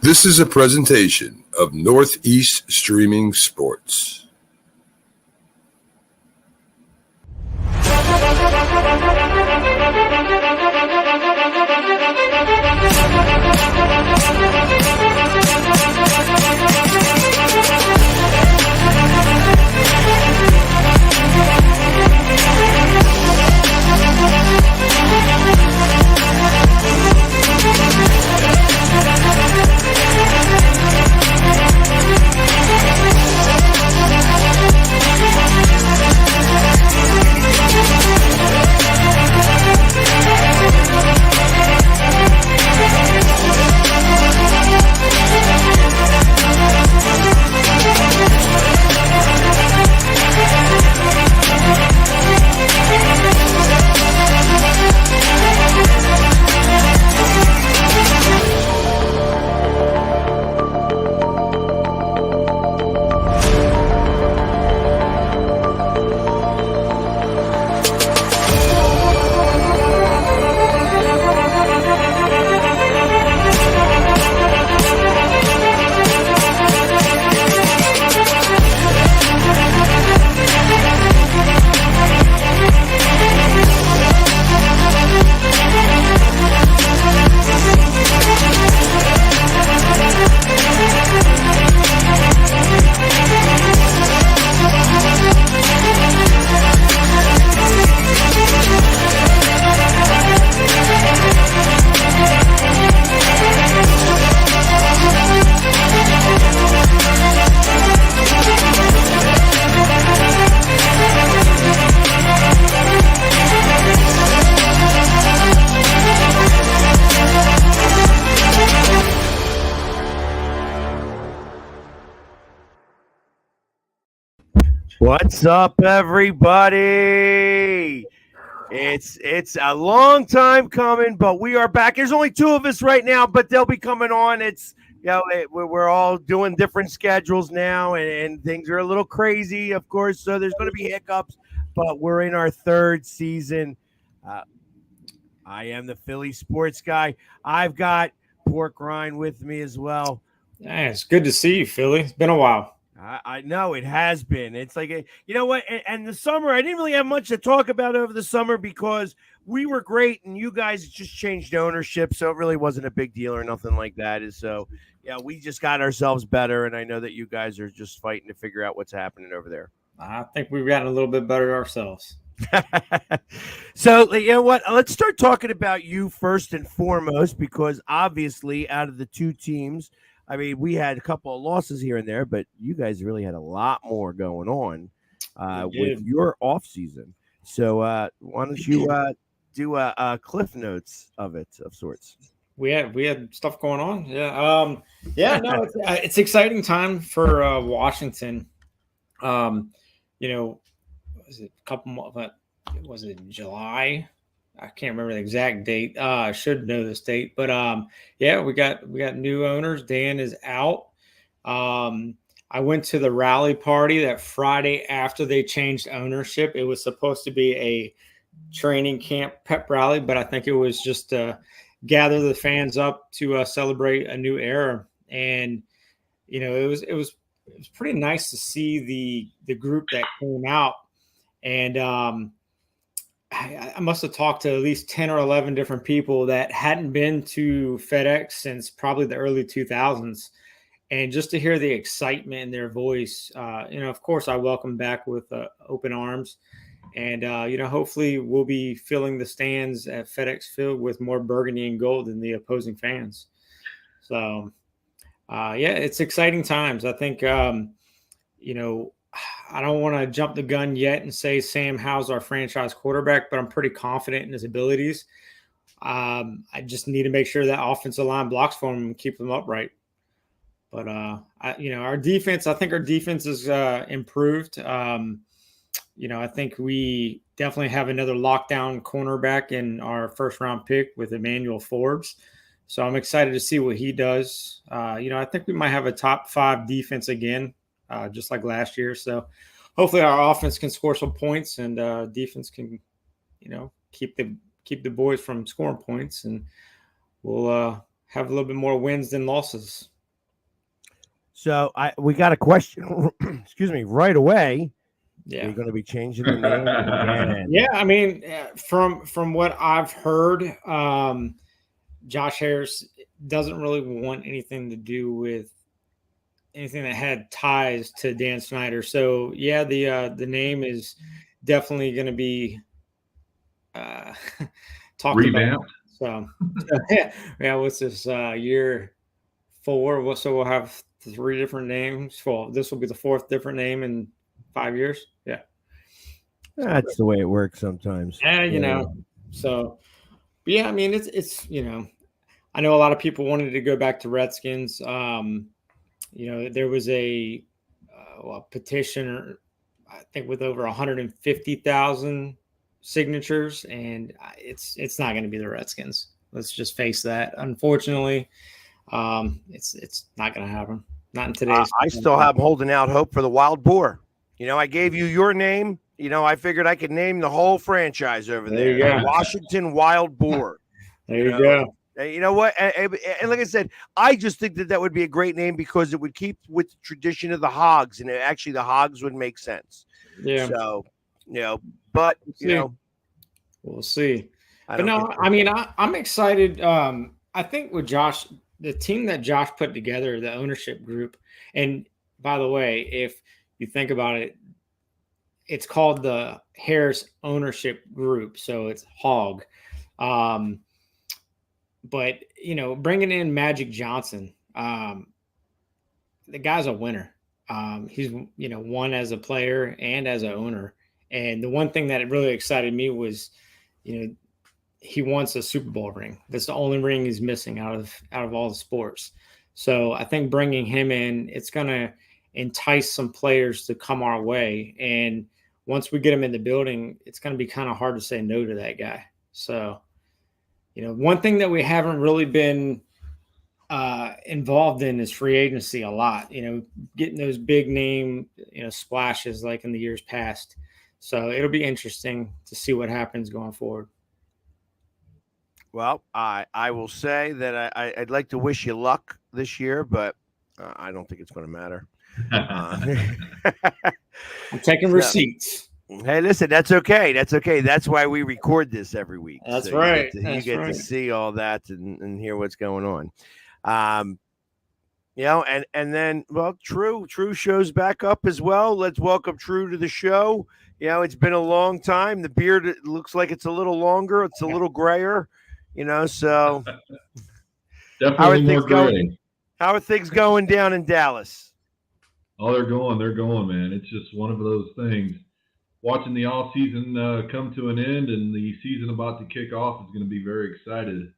This is a presentation of Northeast Streaming Sports. What's up, everybody? It's a long time coming, but we are back. There's only two of us right now, but they'll be coming on. We're all doing different schedules now, and things are a little crazy, of course. So there's going to be hiccups, but we're in our third season. I am the Philly sports guy. I've got Pork Rind with me as well. Yeah, it's good to see you, Philly. It's been a while. I know it has been. It's like, you know what? And the summer, I didn't really have much to talk about over the summer because we were great and you guys just changed ownership. So it really wasn't a big deal or nothing like that. And so, yeah, we just got ourselves better. And I know that you guys are just fighting to figure out what's happening over there. I think we've gotten a little bit better ourselves. So, you know what? Let's start talking about you first and foremost, because obviously out of the two teams, I mean, we had a couple of losses here and there, but you guys really had a lot more going on with your off season. So why don't you do a cliff notes of sorts? We had stuff going on. It's exciting time for Washington. Was it a couple more? Was it July? I can't remember the exact date. I should know this date, but we got new owners. Dan is out. I went to the rally party that Friday after they changed ownership. It was supposed to be a training camp pep rally, but I think it was just to gather the fans up to celebrate a new era. And it was pretty nice to see the group that came out. And I must have talked to at least 10 or 11 different people that hadn't been to FedEx since probably the early 2000s. And just to hear the excitement in their voice, of course, I welcome back with open arms. And, hopefully we'll be filling the stands at FedEx Field with more burgundy and gold than the opposing fans. So, it's exciting times. I think, I don't want to jump the gun yet and say Sam Howell's our franchise quarterback, but I'm pretty confident in his abilities. I just need to make sure that offensive line blocks for him and keep them upright. But our defense, I think our defense is improved. I think we definitely have another lockdown cornerback in our first round pick with Emmanuel Forbes. So I'm excited to see what he does. I think we might have a top 5 defense again. Just like last year. So hopefully our offense can score some points and defense can, keep the boys from scoring points, and we'll have a little bit more wins than losses. So we got a question. Excuse me, right away. Yeah. You're going to be changing the name again. Yeah, I mean, from what I've heard, Josh Harris doesn't really want anything to do with anything that had ties to Dan Snyder. So yeah, the name is definitely going to be talked Revamped. about. So yeah, what's this year 4? So we'll have 3 different names. Well, this will be the 4th different name in 5 years. Yeah. That's the way it works sometimes. And you know, so but yeah, I mean it's I know a lot of people wanted to go back to Redskins. There was a petition, I think, with over 150,000 signatures, and it's not going to be the Redskins. Let's just face that. Unfortunately, it's not going to happen. Not in today's. I still have holding out hope for the Wild Boar. I gave you your name. I figured I could name the whole franchise over there. You go. Washington Wild Boar. There you go. You know what? And like I said, I just think that would be a great name because it would keep with the tradition of the Hogs, and actually the Hogs would make sense. Yeah. So, but we'll see. But no, I mean, I'm excited. I think with Josh, the team that Josh put together, the ownership group, and by the way, if you think about it, it's called the Harris Ownership Group, so it's HOG. But bringing in Magic Johnson, the guy's a winner. He's won as a player and as an owner. And the one thing that really excited me was, he wants a Super Bowl ring. That's the only ring he's missing out of all the sports. So I think bringing him in, it's going to entice some players to come our way. And once we get him in the building, it's going to be kind of hard to say no to that guy. So, one thing that we haven't really been involved in is free agency a lot, getting those big name, splashes like in the years past. So it'll be interesting to see what happens going forward. Well, I will say that I'd like to wish you luck this year, but I don't think it's going to matter. I'm taking receipts. Hey, listen, that's okay. That's okay. That's why we record this every week. That's so right. You get to see all that and hear what's going on. And then, well, True shows back up as well. Let's welcome True to the show. It's been a long time. The beard looks like it's a little longer. It's a little grayer, so. Definitely more gray. How are things going down in Dallas? Oh, they're going, man. It's just one of those things. Watching the off season come to an end and the season about to kick off is going to be very excited.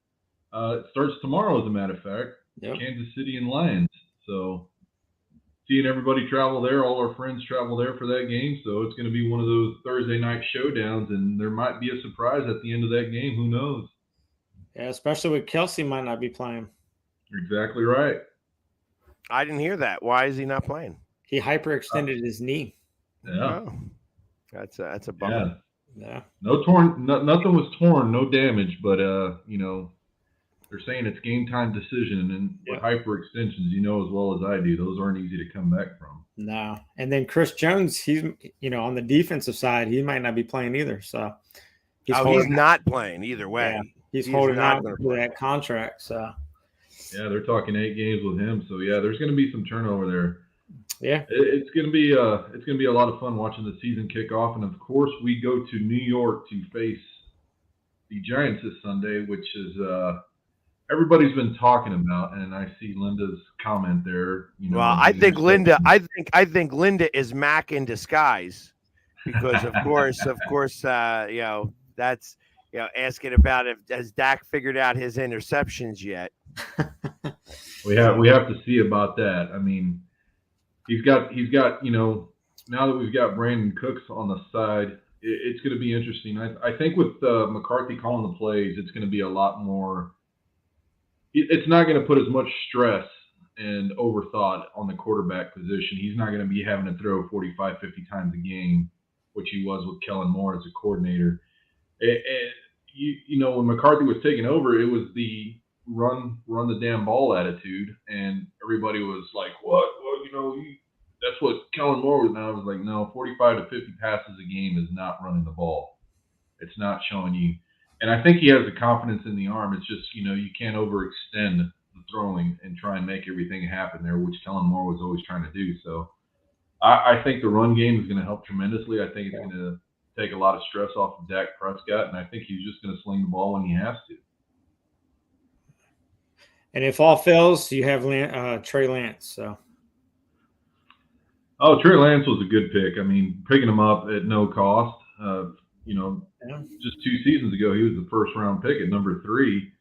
It starts tomorrow, as a matter of fact. Yep. Kansas City and Lions. So seeing everybody travel there, all our friends travel there for that game. So it's going to be one of those Thursday night showdowns, and there might be a surprise at the end of that game. Who knows? Yeah, especially with Kelsey might not be playing. Exactly right. I didn't hear that. Why is he not playing? He hyperextended his knee. Yeah. Oh. That's a bummer. Yeah. No torn. Nothing was torn. No damage. But they're saying it's game time decision, and with hyperextensions, as well as I do, those aren't easy to come back from. No. And then Chris Jones, he's on the defensive side, he might not be playing either. So he's not playing either way. Yeah, he's holding out for that contract. So they're talking 8 games with him. So there's going to be some turnover there. Yeah, it's going to be a lot of fun watching the season kick off, and of course we go to New York to face the Giants this Sunday, which is everybody's been talking about, and I see Linda's comment there. Well, I think Linda is Mac in disguise, because of course, that's asking about has Dak figured out his interceptions yet? We have to see about that. I mean. He's got, now that we've got Brandon Cooks on the side, it's going to be interesting. I think with McCarthy calling the plays, it's going to be a lot more. It's not going to put as much stress and overthought on the quarterback position. He's not going to be having to throw 45, 50 times a game, which he was with Kellen Moore as a coordinator. When McCarthy was taking over, it was the run the damn ball attitude, and everybody was like, what that's what Kellen Moore was now. I was like, no, 45 to 50 passes a game is not running the ball. It's not showing you. And I think he has the confidence in the arm. It's just, you can't overextend the throwing and try and make everything happen there, which Kellen Moore was always trying to do. So I think the run game is going to help tremendously. I think it's going to take a lot of stress off of Dak Prescott, and I think he's just going to sling the ball when he has to. And if all fails, you have Trey Lance. So. Oh, Trey Lance was a good pick. I mean, picking him up at no cost. Just 2 seasons ago, he was the first-round pick at number 3.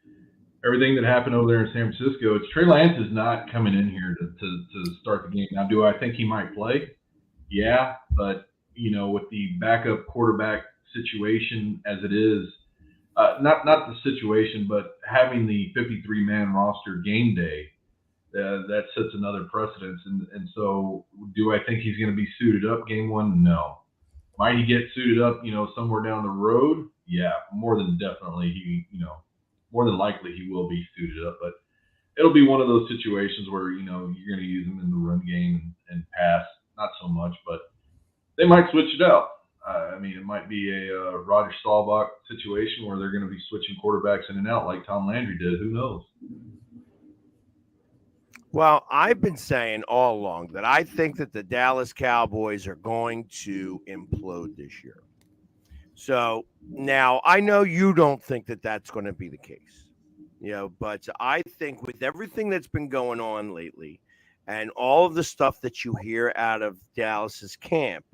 Everything that happened over there in San Francisco, Trey Lance is not coming in here to start the game. Now, do I think he might play? Yeah, but, with the backup quarterback situation as it is, not the situation, but having the 53-man roster game day, that sets another precedence. And so do I think he's going to be suited up game 1? No. Might he get suited up, somewhere down the road? Yeah, more than definitely more than likely he will be suited up. But it'll be one of those situations where, you're going to use him in the run game and pass, not so much, but they might switch it out. It might be a Roger Staubach situation where they're going to be switching quarterbacks in and out like Tom Landry did. Who knows? Well, I've been saying all along that I think that the Dallas Cowboys are going to implode this year. So now I know you don't think that that's going to be the case, but I think with everything that's been going on lately and all of the stuff that you hear out of Dallas's camp,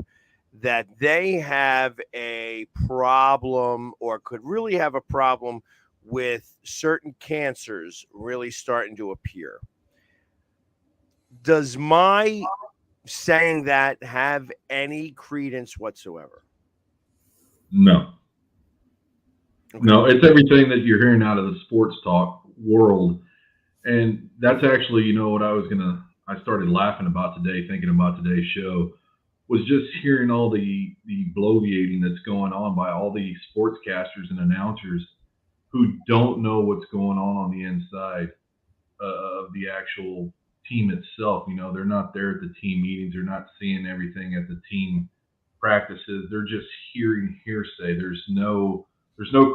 that they have a problem or could really have a problem with certain cancers really starting to appear. Does my saying that have any credence whatsoever? No. Okay. No, it's everything that you're hearing out of the sports talk world. And that's actually, what I started laughing about today, thinking about today's show, was just hearing all the bloviating that's going on by all the sportscasters and announcers who don't know what's going on the inside of the actual team itself. They're not there at the team meetings. They're not seeing everything at the team practices. They're just hearing hearsay. There's no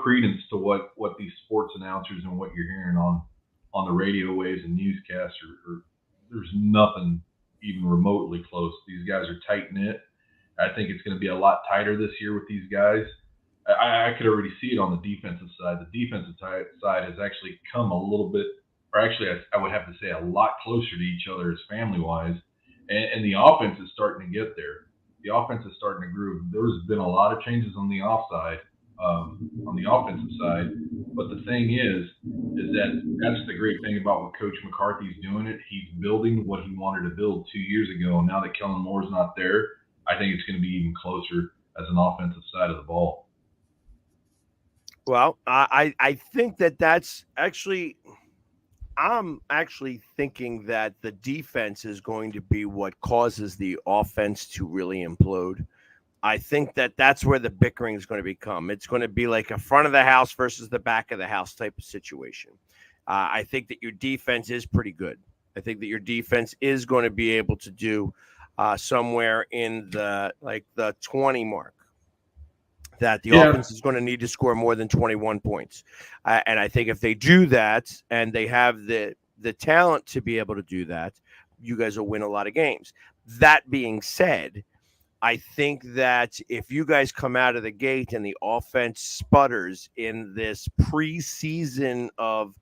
credence to what these sports announcers and what you're hearing on the radio waves and newscasts or there's nothing even remotely close. These guys are tight knit. I think it's going to be a lot tighter this year with these guys. I could already see it on the defensive side. The defensive side has actually come a little bit, or actually I would have to say a lot closer to each other as family-wise. And the offense is starting to get there. The offense is starting to groove. There's been a lot of changes on the offside, on the offensive side. But the thing is that's the great thing about what Coach McCarthy's doing. He's building what he wanted to build 2 years ago. And now that Kellen Moore's not there, I think it's going to be even closer as an offensive side of the ball. Well, I think that's actually – I'm actually thinking that the defense is going to be what causes the offense to really implode. I think that's where the bickering is going to become. It's going to be like a front of the house versus the back of the house type of situation. I think that your defense is pretty good. I think that your defense is going to be able to do somewhere in the 20 mark. That the offense is going to need to score more than 21 points. And I think if they do that and they have the talent to be able to do that, you guys will win a lot of games. That being said, I think that if you guys come out of the gate and the offense sputters in this preseason of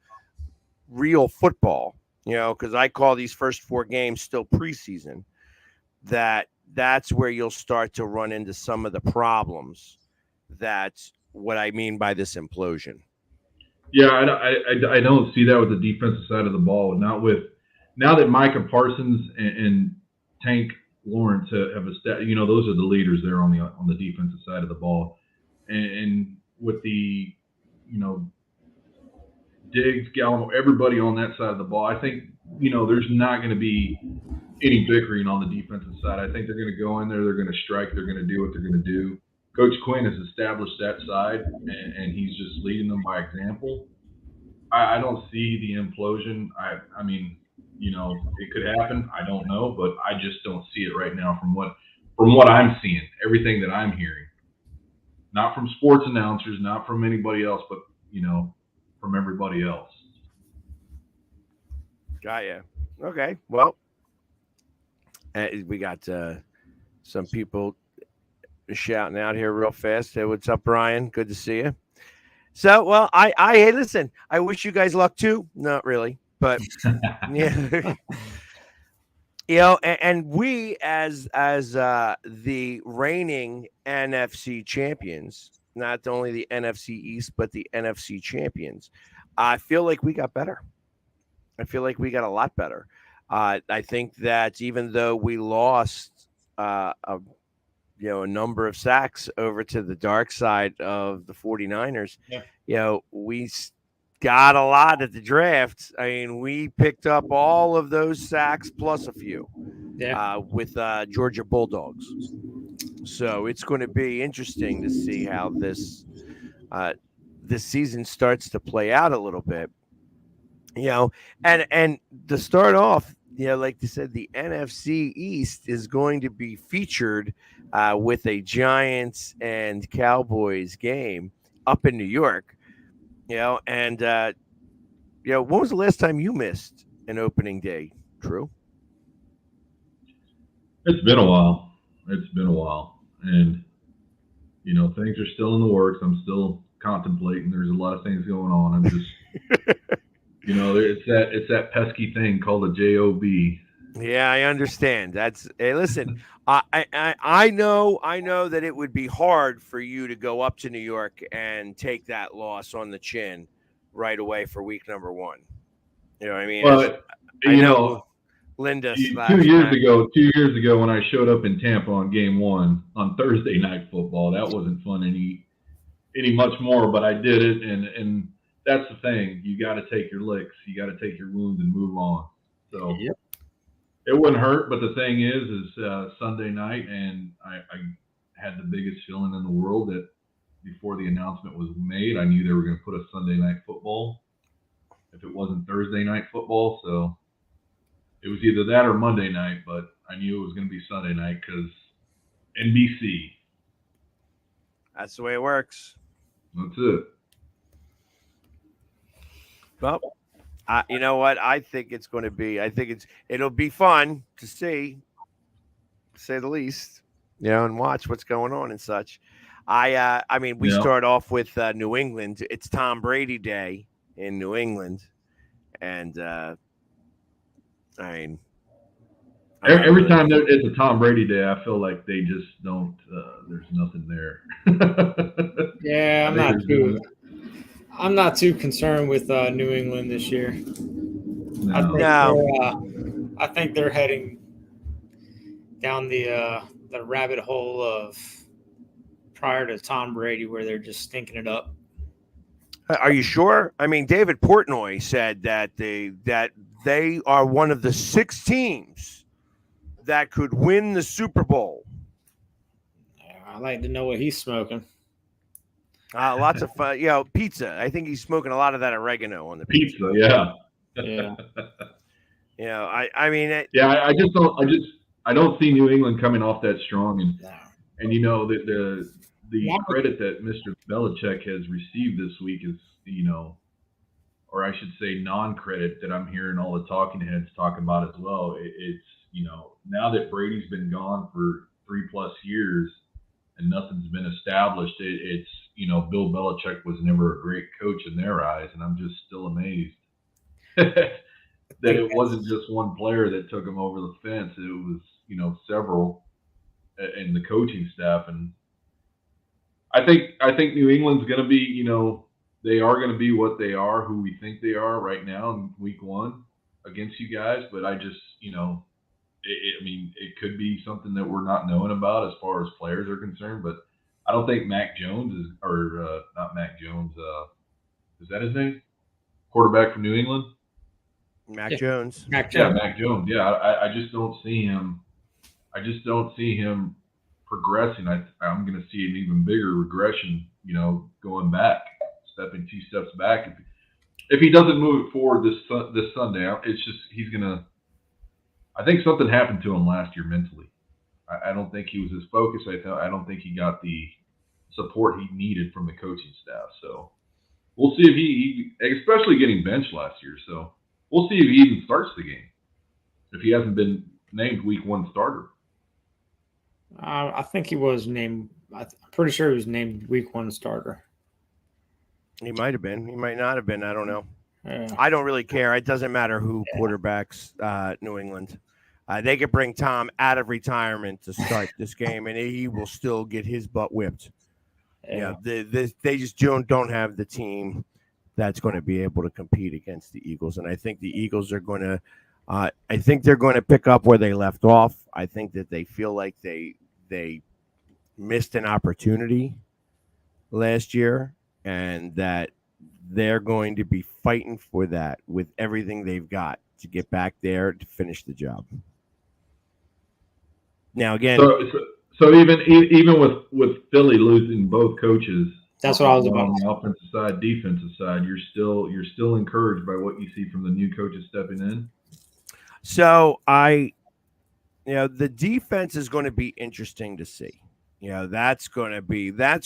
real football, because I call these first 4 games still preseason, that's where you'll start to run into some of the problems. That's what I mean by this implosion. Yeah, I don't see that with the defensive side of the ball. Now that Micah Parsons and Tank Lawrence have established, those are the leaders there on the defensive side of the ball, and with the Diggs, Gallimore, everybody on that side of the ball, I think there's not going to be any bickering on the defensive side. I think they're going to go in there, they're going to strike, they're going to do what they're going to do. Coach Quinn has established that side, and he's just leading them by example. I don't see the implosion. I mean, it could happen. I don't know, but I just don't see it right now from what I'm seeing, everything that I'm hearing. Not from sports announcers, not from anybody else, but from everybody else. Got ya. Okay. Well, we got some people shouting out here real fast. Hey, what's up, Brian? Good to see you. So, well, hey, listen, I wish you guys luck too. Not really, but yeah. And we as the reigning NFC champions, not only the NFC East, but the NFC champions, I feel like we got better. I feel like we got a lot better. I think that even though we lost a number of sacks over to the dark side of the 49ers, we got a lot at the draft. I mean, we picked up all of those sacks plus a few with Georgia Bulldogs. So it's going to be interesting to see how this season starts to play out a little bit. And to start off, like they said, the NFC East is going to be featured with a Giants and Cowboys game up in New York. When was the last time you missed an opening day, Drew? It's been a while. And, things are still in the works. I'm still contemplating. There's a lot of things going on. I'm just, it's that pesky thing called a job. Yeah, I understand. Hey, listen, I know that it would be hard for you to go up to New York and take that loss on the chin right away for week number 1. You know what I mean? But I know Linda. 2 years ago when I showed up in Tampa on game 1 on Thursday Night Football, that wasn't fun any much more, but I did it, and that's the thing. You got to take your licks, you got to take your wounds and move on. So it wouldn't hurt, but the thing is Sunday night, and I had the biggest feeling in the world that before the announcement was made, I knew they were going to put a Sunday Night Football if it wasn't Thursday Night Football. So it was either that or Monday night, but I knew it was going to be Sunday night because NBC. That's the way it works. That's it. Well, you know what? I think it's going to be. It'll be fun to see, to say the least. And watch what's going on and such. I mean, we start off with New England. It's Tom Brady Day in New England, and I mean, every time it's a Tom Brady Day, I feel like they just don't. There's nothing there. Yeah, I'm not too concerned with New England this year. No. I think they're heading down the rabbit hole of prior to Tom Brady, where they're just stinking it up. Are you sure? I mean, David Portnoy said that they are one of the 6 teams that could win the Super Bowl. I'd like to know what he's smoking. Lots of pizza. I think he's smoking a lot of that oregano on the pizza. Yeah. I mean, I don't see New England coming off that strong, and the credit that Mr. Belichick has received this week is, or I should say non-credit that I'm hearing all the talking heads talking about as well. It's, now that Brady's been gone for 3+ years and nothing's been established, it's, Bill Belichick was never a great coach in their eyes. And I'm just still amazed that it wasn't just one player that took him over the fence. It was, several in the coaching staff. And I think New England's going to be, they are going to be what they are, who we think they are right now in week 1 against you guys. But I just, it could be something that we're not knowing about as far as players are concerned. But I don't think Mac Jones is, or not Mac Jones. Is that his name? Quarterback from New England? Mac Jones. Mac Jones. Yeah, Mac Jones. Yeah, I just don't see him. I just don't see him progressing. I'm going to see an even bigger regression, going back, stepping 2 steps back. if he doesn't move it forward this Sunday, it's just he's gonna. I think something happened to him last year mentally. I don't think he was as focused. I don't think he got the support he needed from the coaching staff. So we'll see if he especially getting benched last year. So we'll see if he even starts the game if he hasn't been named week 1 starter. I think he was named. I'm pretty sure he was named week 1 starter. He might have been. He might not have been. I don't know. Yeah. I don't really care. It doesn't matter who quarterbacks New England. They could bring Tom out of retirement to start this game, and he will still get his butt whipped. Yeah. They just don't have the team that's going to be able to compete against the Eagles, and I think the Eagles are going to. I think they're going to pick up where they left off. I think that they feel like they missed an opportunity last year, and that they're going to be fighting for that with everything they've got to get back there to finish the job. Now, again, so even with Philly losing both coaches, that's what I was about on the offensive side, defensive side, you're still encouraged by what you see from the new coaches stepping in. So the defense is going to be interesting to see. That's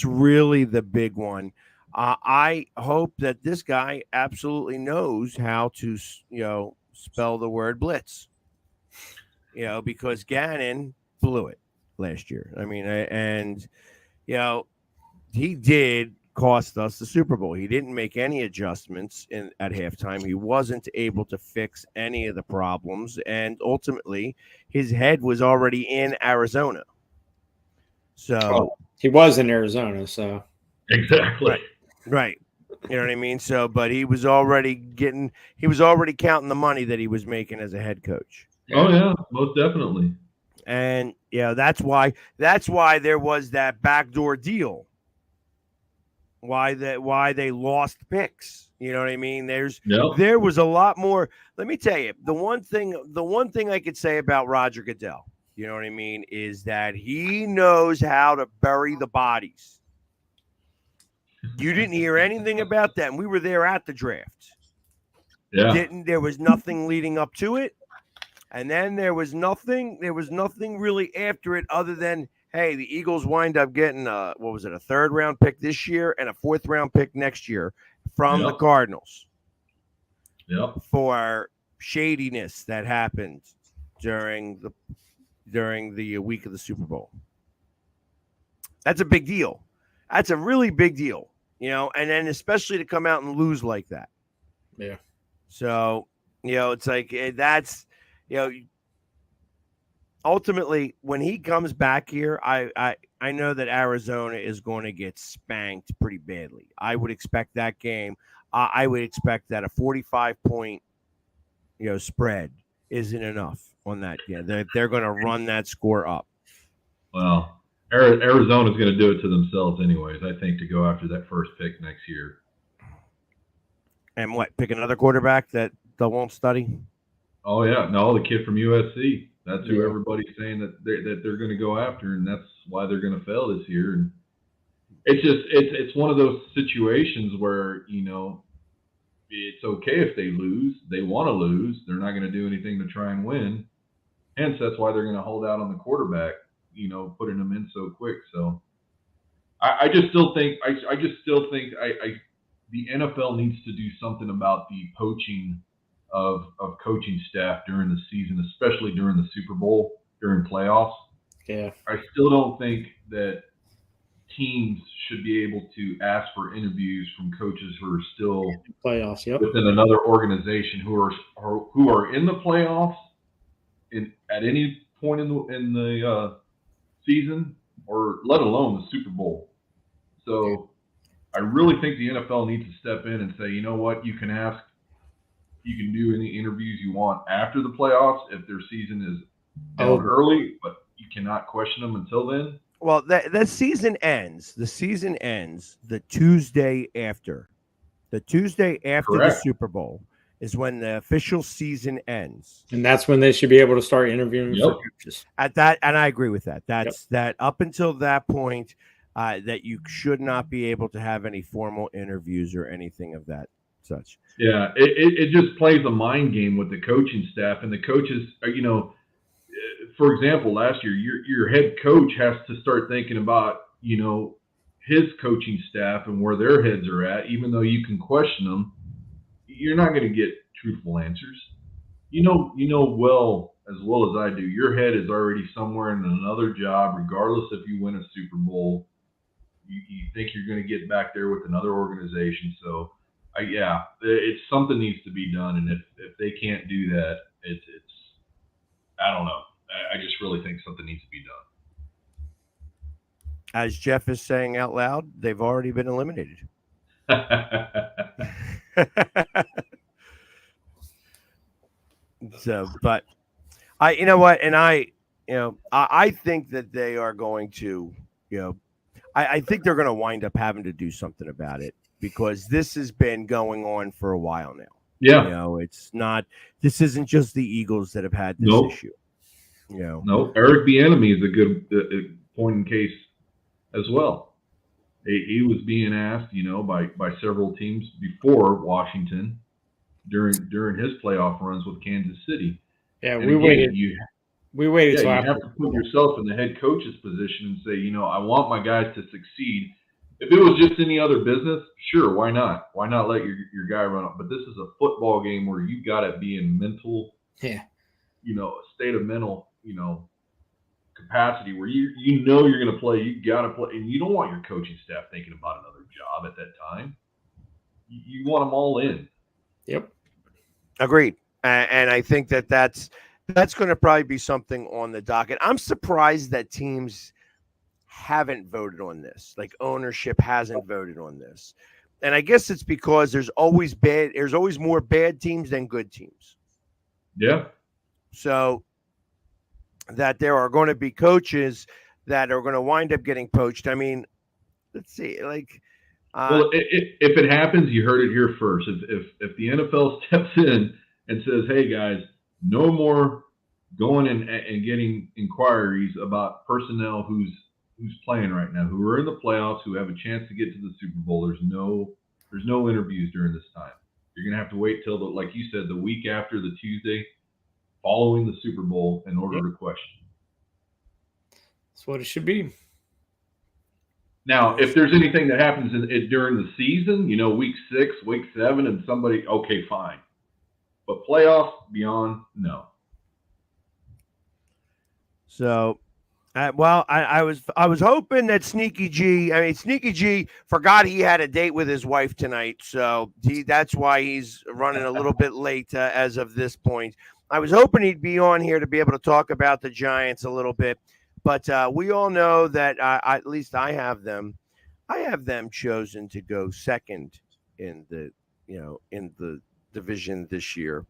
really the big one. I hope that this guy absolutely knows how to, spell the word blitz. Because Gannon blew it last year. I mean, he did cost us the Super Bowl. He didn't make any adjustments at halftime. He wasn't able to fix any of the problems, and ultimately, his head was already in Arizona. So he was in Arizona. So exactly right. You know what I mean? So, but he was already counting the money that he was making as a head coach. Oh yeah, most definitely. And that's why there was that backdoor deal. Why they lost picks. You know what I mean? There was a lot more. Let me tell you, the one thing I could say about Roger Goodell, you know what I mean, is that he knows how to bury the bodies. You didn't hear anything about that. And we were there at the draft. Yeah. There was nothing leading up to it. And then there was nothing really after it other than, hey, the Eagles wind up getting a 3rd round pick this year and a 4th round pick next year from the Cardinals. Yep. For shadiness that happened during the week of the Super Bowl. That's a big deal. That's a really big deal, and then especially to come out and lose like that. Yeah. So, it's like that's, ultimately when he comes back here, I know that Arizona is going to get spanked pretty badly. I would expect that game. I would expect that a 45-point, spread isn't enough on that. They're going to run that score up. Well, Arizona's going to do it to themselves anyways, I think, to go after that first pick next year. And pick another quarterback that they won't study? Oh, yeah. No, the kid from USC. That's who everybody's saying that they're going to go after, and that's why they're going to fail this year. And it's one of those situations where, it's okay if they lose. They want to lose. They're not going to do anything to try and win. Hence, that's why they're going to hold out on the quarterback, putting them in so quick. So I just still think the NFL needs to do something about the poaching of coaching staff during the season, especially during the Super Bowl, during playoffs. Yeah. I still don't think that teams should be able to ask for interviews from coaches who are still playoffs, within another organization who are in the playoffs at any point in the season, or let alone the Super Bowl. So I really think the NFL needs to step in and say, you know what, you can do any interviews you want after the playoffs if their season is down early, but you cannot question them until then. Well, the season ends. The season ends the Tuesday after. The Tuesday after the Super Bowl is when the official season ends. And that's when they should be able to start interviewing for coaches. At that, and I agree with that. That's that up until that point, that you should not be able to have any formal interviews or anything of that such. Yeah, it just plays a mind game with the coaching staff, and the coaches are, for example, last year, your head coach has to start thinking about, his coaching staff and where their heads are at. Even though you can question them, you're not going to get truthful answers. Well as I do, your head is already somewhere in another job, regardless if you win a Super Bowl. You think you're going to get back there with another organization. So, it's something needs to be done. And if they can't do that, it's I don't know. I just really think something needs to be done. As Jeff is saying out loud, they've already been eliminated. So, but I think that they are going to, I think they're going to wind up having to do something about it, because this has been going on for a while now. Yeah. This isn't just the Eagles that have had this issue. No, Eric Bieniemy is a good point in case as well. He was being asked, by several teams before Washington during his playoff runs with Kansas City. Yeah, and we waited. We waited. You have to put yourself in the head coach's position and say, I want my guys to succeed. If it was just any other business, sure, why not? Why not let your guy run up? But this is a football game where you got to be in mental, a state of mental, capacity where you're going to play. You got to play, and you don't want your coaching staff thinking about another job at that time. You want them all in. Yep. Agreed. And I think that's going to probably be something on the docket. I'm surprised that teams haven't voted on this. Like, ownership hasn't voted on this. And I guess it's because there's always more bad teams than good teams. Yeah. So that there are going to be coaches that are going to wind up getting poached. I mean, let's see, well, if it happens, you heard it here first. If the NFL steps in and says, "Hey guys, no more going and getting inquiries about personnel who's playing right now, who are in the playoffs, who have a chance to get to the Super Bowl. There's no interviews during this time. You're gonna have to wait till like you said, the week after the Tuesday following the Super Bowl in order to question." That's what it should be. Now, if there's anything that happens during the season, week 6, week 7, and somebody, okay, fine. But playoffs, beyond, no. So, I was hoping that Sneaky G forgot he had a date with his wife tonight. So that's why he's running a little bit late as of this point. I was hoping he'd be on here to be able to talk about the Giants a little bit. But we all know that at least I have them chosen to go second in the division this year.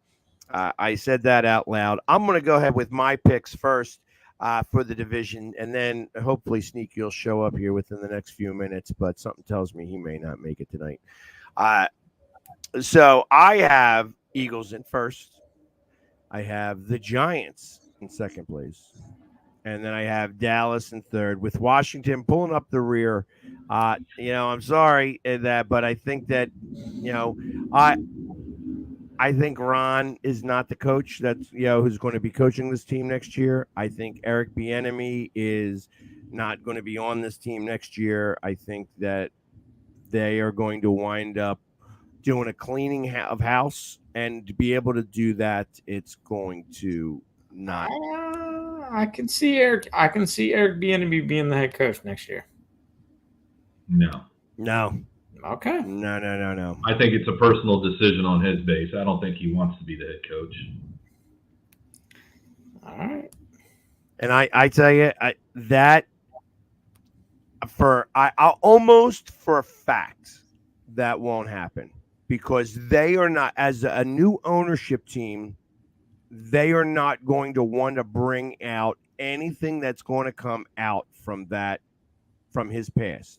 I said that out loud. I'm going to go ahead with my picks first for the division, and then hopefully Sneaky will show up here within the next few minutes. But something tells me he may not make it tonight. So I have Eagles in first. I have the Giants in second place. And then I have Dallas in third, with Washington pulling up the rear. I'm sorry but I think that, I think Ron is not the coach that's, who's going to be coaching this team next year. I think Eric Bieniemy is not going to be on this team next year. I think that they are going to wind up doing a cleaning of house, and to be able to do that, it's going to not. I can see Eric Bieniemy being the head coach next year. No. Okay. No. I think it's a personal decision on his base. I don't think he wants to be the head coach. All right. And I tell you, I'll almost for a fact that won't happen, because they are not, as a new ownership team, they are not going to want to bring out anything that's going to come out from his past.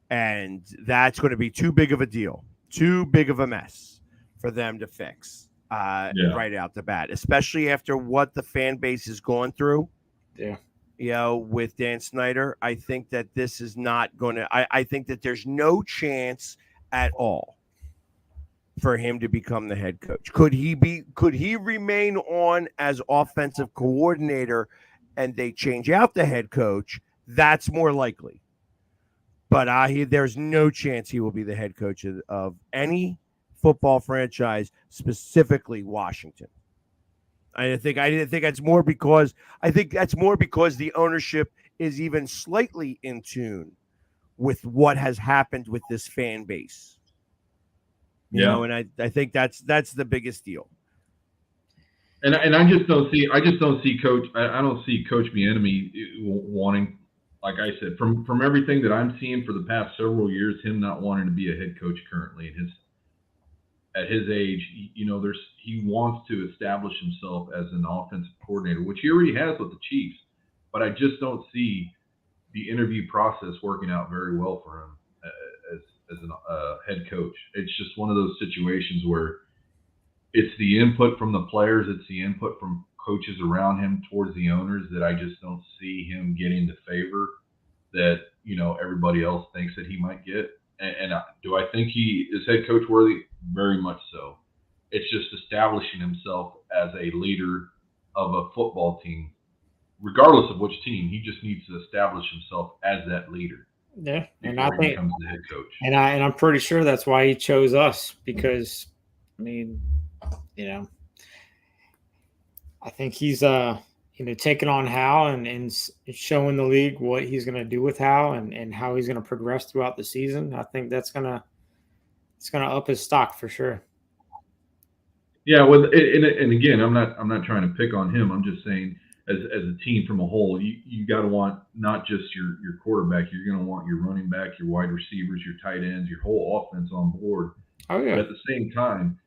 And that's going to be too big of a deal, too big of a mess for them to fix right out the bat, especially after what the fan base has gone through. Yeah. With Dan Snyder, I think that this is not going to, I think that there's no chance at all for him to become the head coach? Could he remain on as offensive coordinator and they change out the head coach? That's more likely. But there's no chance he will be the head coach of any football franchise, specifically Washington. I think that's more because the ownership is even slightly in tune with what has happened with this fan base. You know, and I think that's the biggest deal. And I just don't see Coach. I don't see Coach Bieniemy wanting, like I said, from everything that I'm seeing for the past several years, him not wanting to be a head coach currently at his age. You know, he wants to establish himself as an offensive coordinator, which he already has with the Chiefs. But I just don't see the interview process working out very well for him as a head coach. It's just one of those situations where it's the input from the players, it's the input from coaches around him towards the owners that I just don't see him getting the favor that, you know, everybody else thinks that he might get. And do I think he is head coach worthy? Very much so. It's just establishing himself as a leader of a football team, regardless of which team. He just needs to establish himself as that leader. Yeah, and I think he becomes the head coach. And I'm pretty sure that's why he chose us, because, I mean, you know, I think he's taking on Hal and showing the league what he's going to do with Hal and how he's going to progress throughout the season. I think it's going to up his stock for sure. Yeah, well, and again, I'm not trying to pick on him. I'm just saying, as a team from a whole, you got to want not just your quarterback. You're going to want your running back, your wide receivers, your tight ends, your whole offense on board. Oh yeah. But at the same time,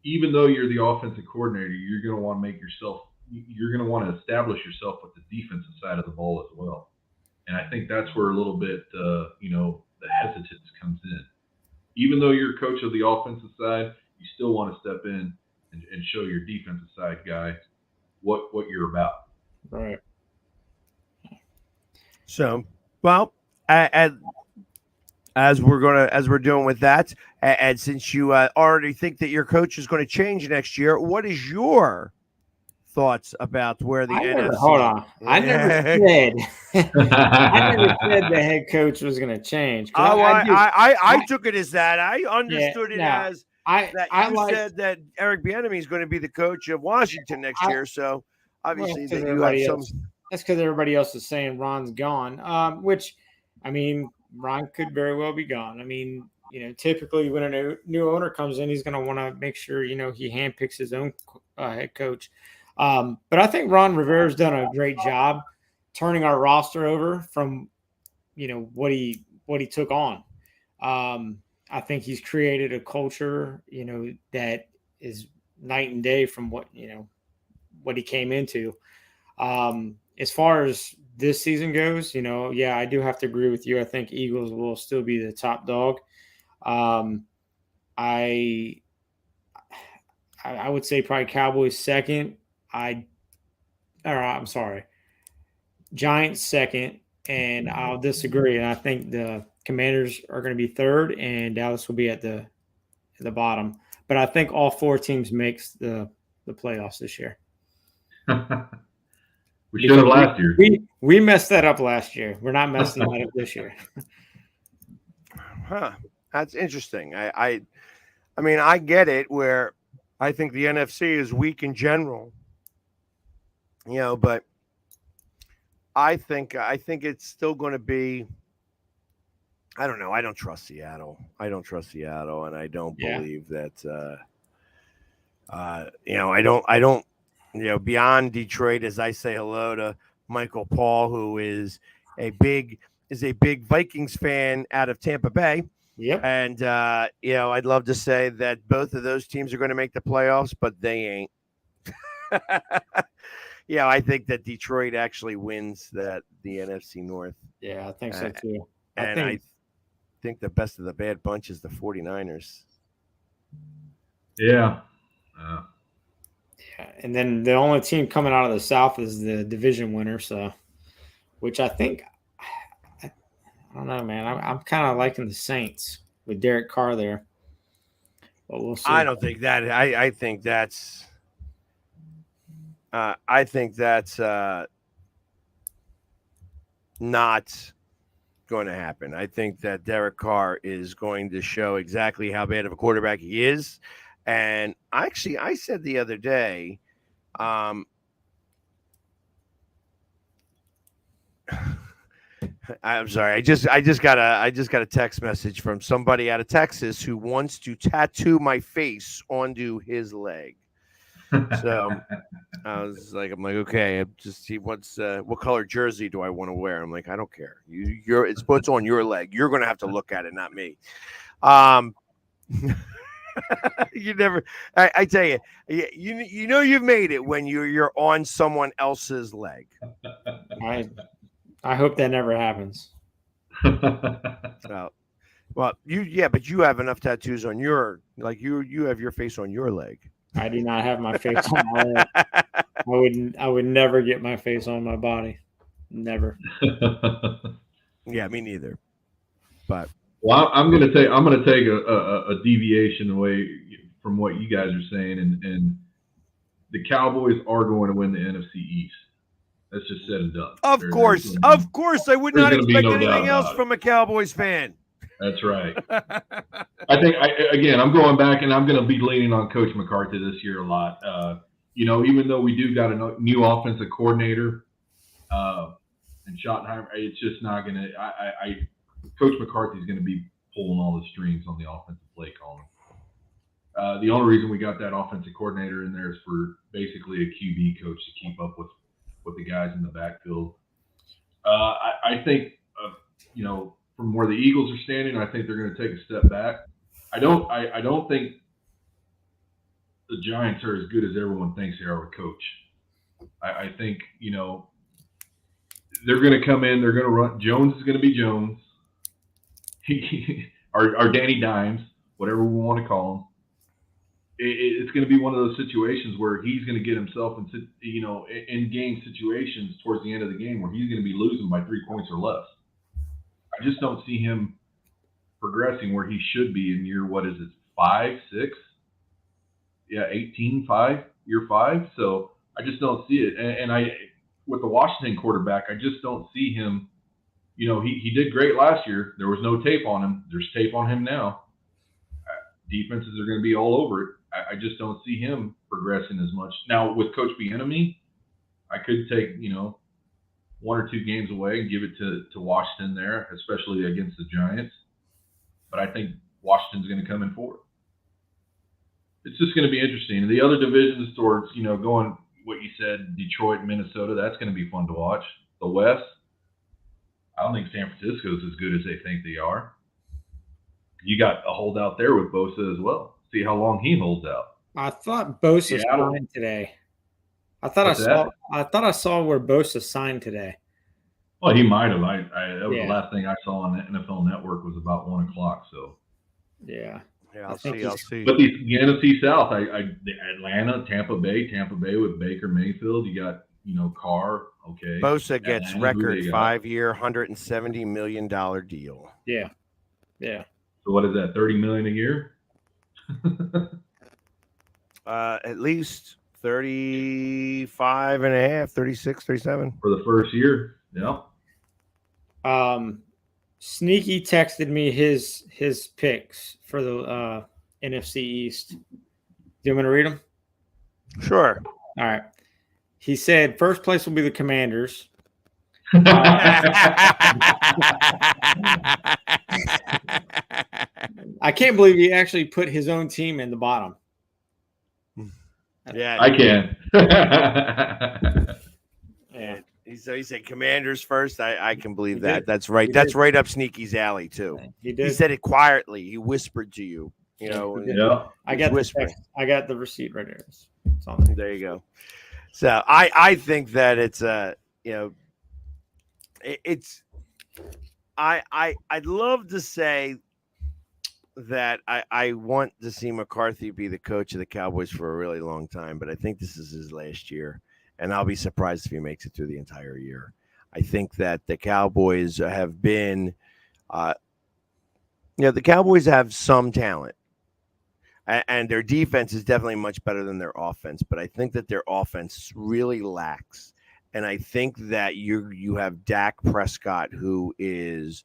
even though you're the offensive coordinator, you're going to want to establish yourself with the defensive side of the ball as well. And I think that's where a little bit, the hesitance comes in. Even though you're coach of the offensive side, you still want to step in and show your defensive side guy what you're about. Right. So, well, as we're doing with that, and since you already think that your coach is going to change next year, what is your thoughts about where the NFC? Hold on, I never said the head coach was going to change. I took it as that. I understood as that you said that Eric Bieniemy is going to be the coach of Washington next year. So obviously that you have some. That's because everybody else is saying Ron's gone, which, I mean, Ron could very well be gone. I mean, typically when a new owner comes in, he's going to want to make sure, he handpicks his own head coach. But I think Ron Rivera's done a great job turning our roster over from, what he took on. I think he's created a culture, that is night and day from what he came into. As far as this season goes, I do have to agree with you. I think Eagles will still be the top dog. I would say probably Cowboys second. I'm sorry, Giants second, and I'll disagree. And I think the Commanders are going to be third, and Dallas will be at the bottom. But I think all four teams makes the playoffs this year. We should have last year. We messed that up last year. We're not messing that up this year. Huh. That's interesting. I mean, I get it where I think the NFC is weak in general. But I think it's still going to be. I don't know. I don't trust Seattle. And I don't believe that. I don't. Beyond Detroit, as I say hello to Michael Paul, who is a big Vikings fan out of Tampa Bay. Yep. And I'd love to say that both of those teams are going to make the playoffs, but they ain't. I think that Detroit actually wins the NFC North. Yeah, I think so too. I think the best of the bad bunch is the 49ers. Yeah. And then the only team coming out of the South is the division winner. So, which I think, I don't know, man. I'm kind of liking the Saints with Derek Carr there. But we'll see. I don't think that. I think that's. I think that's not going to happen. I think that Derek Carr is going to show exactly how bad of a quarterback he is. And actually, I said the other day, I'm sorry. I just got a text message from somebody out of Texas who wants to tattoo my face onto his leg. So I'm like, okay. He wants what color jersey do I want to wear? I'm like, I don't care. It's what's on your leg. You're gonna have to look at it, not me. You never. I tell you, you know you've made it when you're on someone else's leg. I hope that never happens. So, well, but you have enough tattoos on your you have your face on your leg. I do not have my face on my leg. I would never get my face on my body. Never. Yeah, me neither. But well, I'm going to take a deviation away from what you guys are saying, and the Cowboys are going to win the NFC East. That's just said and done. Of course, I would not expect anything else from a Cowboys fan. That's right. I think I'm going back, and I'm going to be leaning on Coach McCarthy this year a lot. Even though we do got a new offensive coordinator, and Schottenheimer, it's just not going to. Coach McCarthy is going to be pulling all the strings on the offensive play calling. The only reason we got that offensive coordinator in there is for basically a QB coach to keep up with the guys in the backfield. I think, from where the Eagles are standing, I think they're going to take a step back. I don't think the Giants are as good as everyone thinks they are with Coach. I think, they're going to come in, they're going to run. Jones is going to be Jones. Or Danny Dimes, whatever we want to call him. It's going to be one of those situations where he's going to get himself into, in game situations towards the end of the game where he's going to be losing by 3 points or less. I just don't see him progressing where he should be in year, 5, 6? Yeah, 18, 5, year 5. So I just don't see it. And with the Washington quarterback, I just don't see him. He did great last year. There was no tape on him. There's tape on him now. Defenses are going to be all over it. I just don't see him progressing as much. Now, with Coach Bieniemy, I could take, 1 or 2 games away and give it to Washington there, especially against the Giants. But I think Washington's going to come in fourth. It's just going to be interesting. The other divisions towards, going what you said, Detroit, Minnesota, that's going to be fun to watch. The West, I don't think San Francisco's as good as they think they are. You got a holdout there with Bosa as well. See how long he holds out. I thought Bosa signed today. I thought I saw where Bosa signed today. Well, he might have. That was the last thing I saw on the NFL Network was about 1 o'clock. So yeah, I'll see. But the NFC South, Atlanta, Tampa Bay with Baker Mayfield. You got Carr. Okay. Bosa gets Atlanta, record 5-year, $170 million deal. Yeah. So what is that? $30 million a year? At least 35 and a half, 36, 37 for the first year. Yeah. Sneaky texted me his picks for the NFC East. Do you want me to read them? Sure. All right. He said first place will be the Commanders. I can't believe he actually put his own team in the bottom. Yeah, I can. Yeah. So he said Commanders first. I can believe that. That's right. That's right up Sneaky's alley too. He said it quietly. He whispered to you. Yeah. I got the receipt right here. There you go. So I think that it's I'd love to say that I want to see McCarthy be the coach of the Cowboys for a really long time, but I think this is his last year, and I'll be surprised if he makes it through the entire year. I think that the Cowboys have been, the Cowboys have some talent. and their defense is definitely much better than their offense. But I think that their offense really lacks. And I think that you have Dak Prescott, who is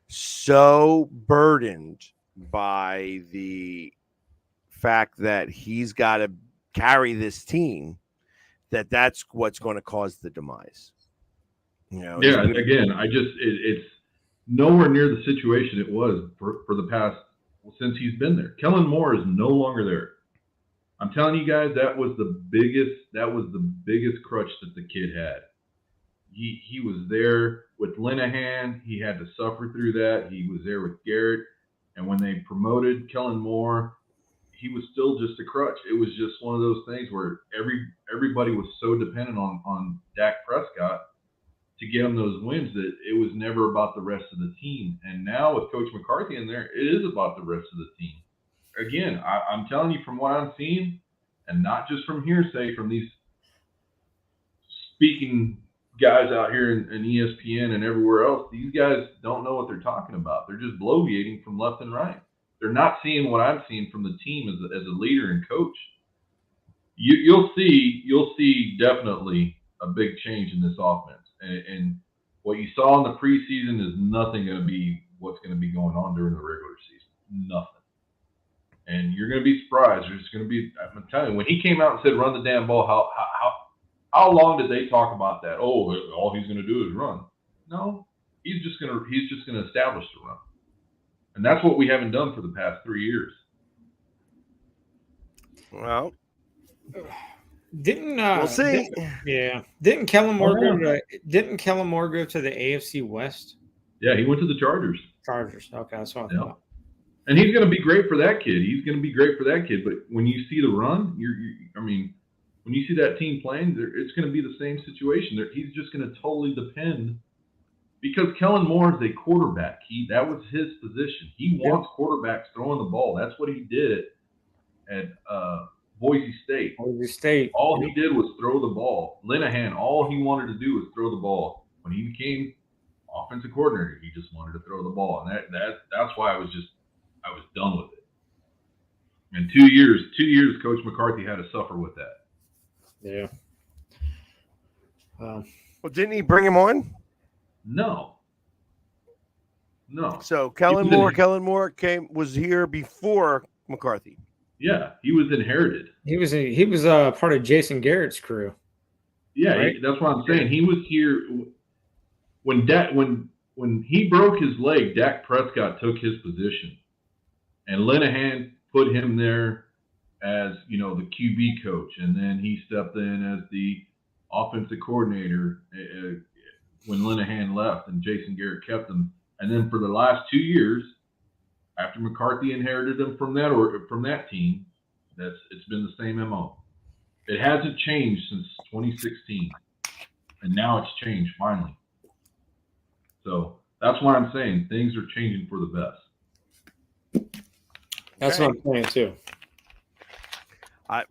so burdened by the fact that he's got to carry this team that's what's going to cause the demise. Yeah, again, it's nowhere near the situation it was for the past since he's been there. Kellen Moore is no longer there. I'm telling you guys, that was the biggest crutch that the kid had. He was there with Linehan. He had to suffer through that. He was there with Garrett, and when they promoted Kellen Moore, he was still just a crutch. It was just one of those things where everybody was so dependent on Dak Prescott to get him those wins that it was never about the rest of the team. And now with Coach McCarthy in there, it is about the rest of the team. Again, I'm telling you from what I'm seeing, and not just from hearsay from these speaking guys out here in ESPN and everywhere else, these guys don't know what they're talking about. They're just bloviating from left and right. They're not seeing what I'm seeing from the team as a leader and coach. You'll see definitely a big change in this offense. And what you saw in the preseason is nothing going to be what's going to be going on during the regular season. Nothing. And you're going to be surprised. There's going to be. I'm telling you, when he came out and said, "Run the damn ball," how long did they talk about that? Oh, all he's going to do is run. No, he's just going to establish the run, and that's what we haven't done for the past 3 years. Well, we'll see. Didn't Kellen Moore go to the AFC West? Yeah, he went to the Chargers. Okay, that's what I thought. And he's going to be great for that kid. But when you see the run, when you see that team playing, it's going to be the same situation. He's just going to totally depend, because Kellen Moore is a quarterback. That was his position. He wants quarterbacks throwing the ball. That's what he did at Boise State. All he did was throw the ball. Linehan, all he wanted to do was throw the ball. When he became offensive coordinator, he just wanted to throw the ball, and that's why I was done with it. And 2 years, Coach McCarthy had to suffer with that. Yeah. Well, didn't he bring him on? No. So Kellen Moore was here before McCarthy. Yeah, he was inherited. He was part of Jason Garrett's crew. Yeah, right? That's what I'm saying. He was here when he broke his leg. Dak Prescott took his position, and Linehan put him there as the QB coach, and then he stepped in as the offensive coordinator when Linehan left, and Jason Garrett kept him. And then for the last 2 years, after McCarthy inherited him from that team, it's been the same MO. It hasn't changed since 2016, and now it's changed finally. So that's why I'm saying things are changing for the best. That's what I'm saying too.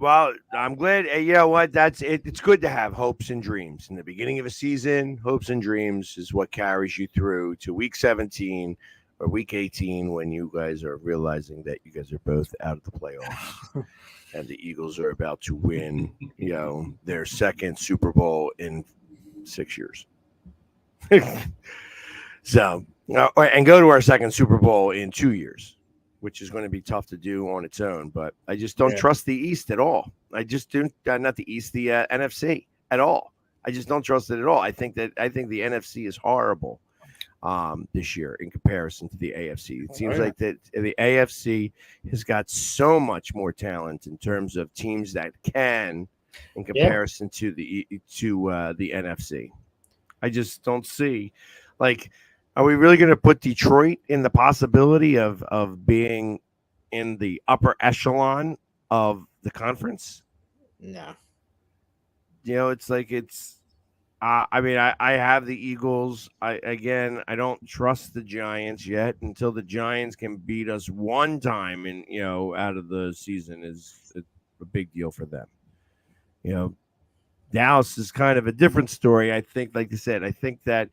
Well, I'm glad. You know what? That's it. It's good to have hopes and dreams in the beginning of a season. Hopes and dreams is what carries you through to week 17 or week 18, when you guys are realizing that you guys are both out of the playoffs and the Eagles are about to win, their second Super Bowl in 6 years. So, and go to our second Super Bowl in 2 years, which is going to be tough to do on its own. But I just don't trust the East at all. I just don't, not the East, the NFC at all. I just don't trust it at all. I think the NFC is horrible this year in comparison to the AFC. It seems like that the AFC has got so much more talent in terms of teams that can, in comparison to the NFC. I just don't see, are we really going to put Detroit in the possibility of being in the upper echelon of the conference? No. I have the Eagles. I don't trust the Giants yet until the Giants can beat us one time out of the season is a big deal for them. Dallas is kind of a different story. I think, like I said, I think that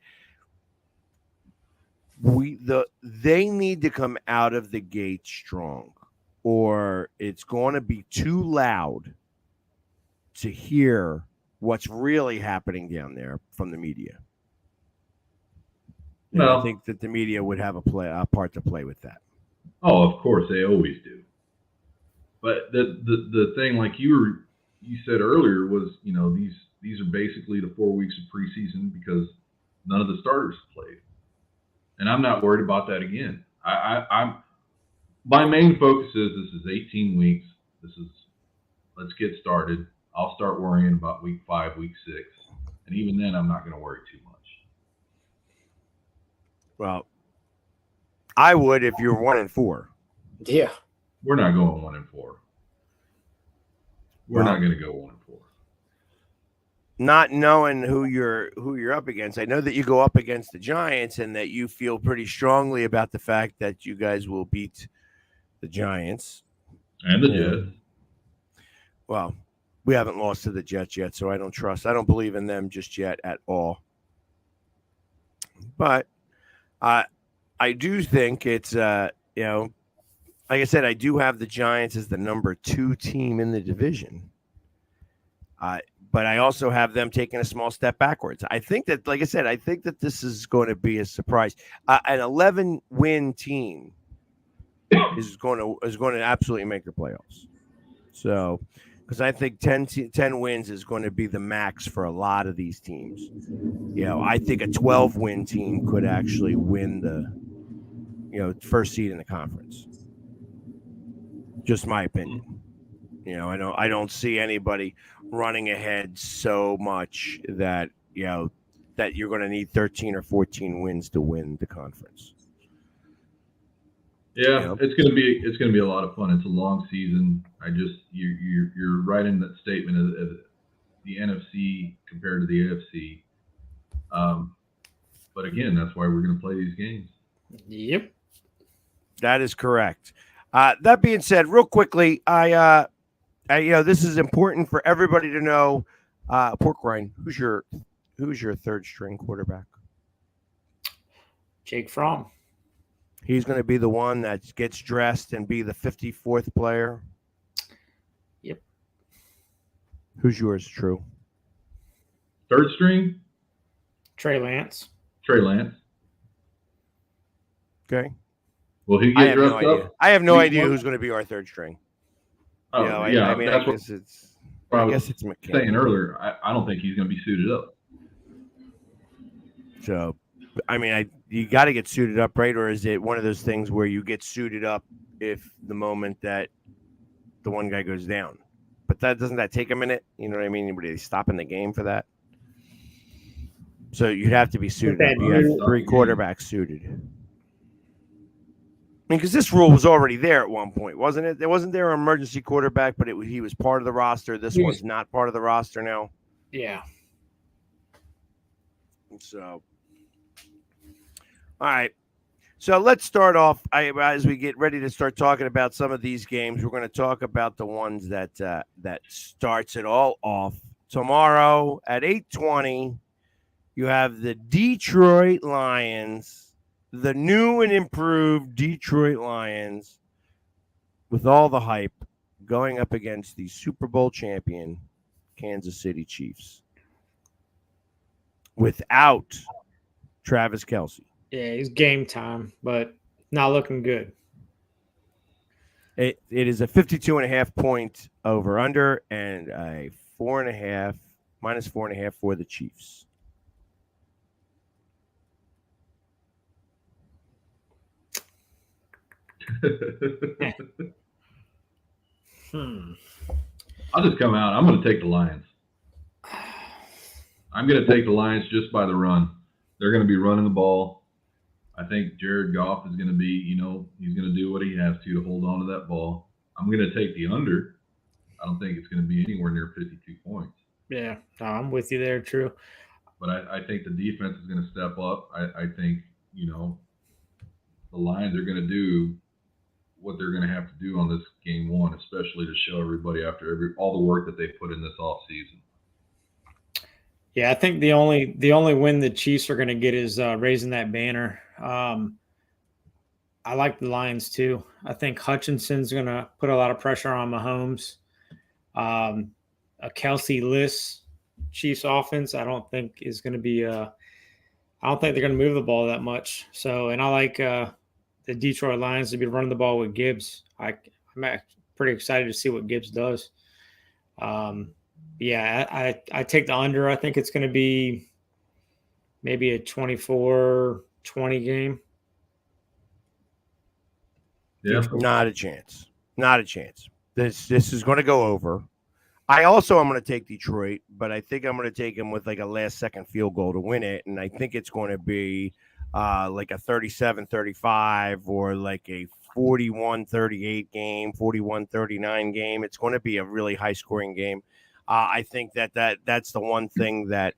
they need to come out of the gate strong. or it's going to be too loud to hear what's really happening down there from the media. And No. I think that the media would have a part to play with that. Oh, of course, they always do. But the thing, like you said earlier, was these are basically the 4 weeks of preseason because none of the starters played, and I'm not worried about that again. I'm my main focus is this is 18 weeks. Let's get started. I'll start worrying about week 5, week 6, and even then, I'm not going to worry too much. Well, I would if you're 1-4. Yeah. We're not going 1-4. We're not going to go 1-4. Not knowing who you're up against, I know that you go up against the Giants and that you feel pretty strongly about the fact that you guys will beat the Giants And the Jets. Well, we haven't lost to the Jets yet, so I don't believe in them just yet at all. But I do think it's like I said, I do have the Giants as the number 2 team in the division. But I also have them taking a small step backwards. I think that, like I said, I think that this is going to be a surprise. An 11-win team is going to absolutely make the playoffs. So, because I think 10 wins is going to be the max for a lot of these teams. I think a 12-win team could actually win the first seed in the conference. Just my opinion. I don't see anybody running ahead so much that that you're going to need 13 or 14 wins to win the conference. Yeah, it's going to be a lot of fun. It's a long season. You're right in that statement of the NFC compared to the AFC. But again, that's why we're going to play these games. Yep, that is correct. That being said, real quickly, I this is important for everybody to know. Pork Rind, who's your third string quarterback? Jake Fromm. He's going to be the one that gets dressed and be the 54th player. Yep. Who's yours, True? Third string? Trey Lance. Okay. Will he get dressed up? I have no idea who's going to be our third string. Oh, yeah. I mean, that's I guess it's mechanical. Saying earlier. I don't think he's going to be suited up. So, I mean, you got to get suited up, right? Or is it one of those things where you get suited up if the moment that the one guy goes down? But doesn't that take a minute? You know what I mean? Are they stopping the game for that? So you'd have to be suited up. You have 3 quarterbacks suited. I mean, because this rule was already there at one point, wasn't it? There wasn't there an emergency quarterback, but he was part of the roster. This one's not part of the roster now. Yeah. So, all right. So let's start off. As we get ready to start talking about some of these games, we're going to talk about the ones that starts it all off tomorrow at 8:20. You have the Detroit Lions, the new and improved Detroit Lions, with all the hype, going up against the Super Bowl champion Kansas City Chiefs without Travis Kelce. Yeah, it's game time, but not looking good. It is a 52.5 point over under and a minus 4.5 for the Chiefs. I'll just come out. I'm going to take the Lions. I'm going to take the Lions just by the run. They're going to be running the ball. I think Jared Goff is going to be, he's going to do what he has to hold on to that ball. I'm going to take the under. I don't think it's going to be anywhere near 52 points. Yeah, no, I'm with you there, True. But I think the defense is going to step up. I think, the Lions are going to do what they're going to have to do on this game one, especially to show everybody after all the work that they put in this offseason. Yeah, I think the only win the Chiefs are going to get is raising that banner. I like the Lions too. I think Hutchinson's going to put a lot of pressure on Mahomes. A Kelsey-less Chiefs offense, I don't think is going to be. I don't think they're going to move the ball that much. So, and I like the Detroit Lions to be running the ball with Gibbs. I'm pretty excited to see what Gibbs does. Yeah, I take the under. I think it's going to be maybe a 24-20 game. Yeah. Not a chance. Not a chance. This is going to go over. I also am going to take Detroit, but I think I'm going to take him with like a last-second field goal to win it, and I think it's going to be like a 37-35 or like a 41-38 game, 41-39 game. It's going to be a really high-scoring game. I think that's the one thing that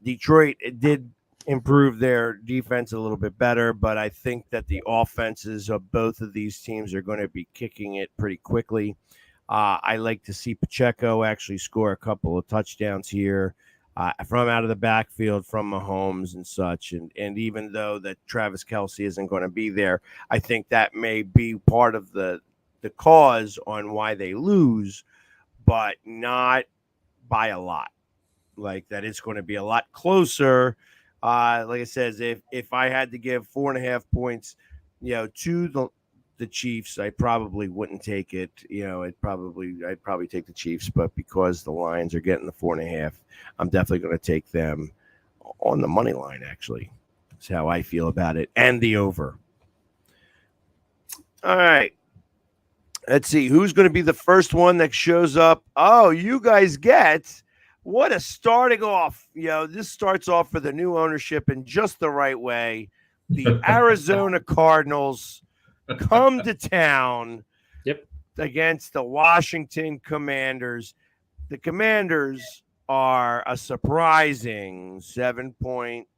Detroit did improve their defense a little bit better, but I think that the offenses of both of these teams are going to be kicking it pretty quickly. I like to see Pacheco actually score a couple of touchdowns here from out of the backfield from Mahomes and such. And even though that Travis Kelce isn't going to be there, I think that may be part of the cause on why they lose, but not by a lot. Like that it's going to be a lot closer. Like I said, if I had to give 4.5 points, to the Chiefs, I probably wouldn't take it. I'd probably take the Chiefs, but because the Lions are getting the 4.5, I'm definitely going to take them on the money line. Actually, that's how I feel about it, and the over. All right, let's see who's going to be the first one that shows up. Oh, you guys get. What a starting off. This starts off for the new ownership in just the right way. The Arizona Cardinals come to town against the Washington Commanders. The Commanders are a surprising 7-point,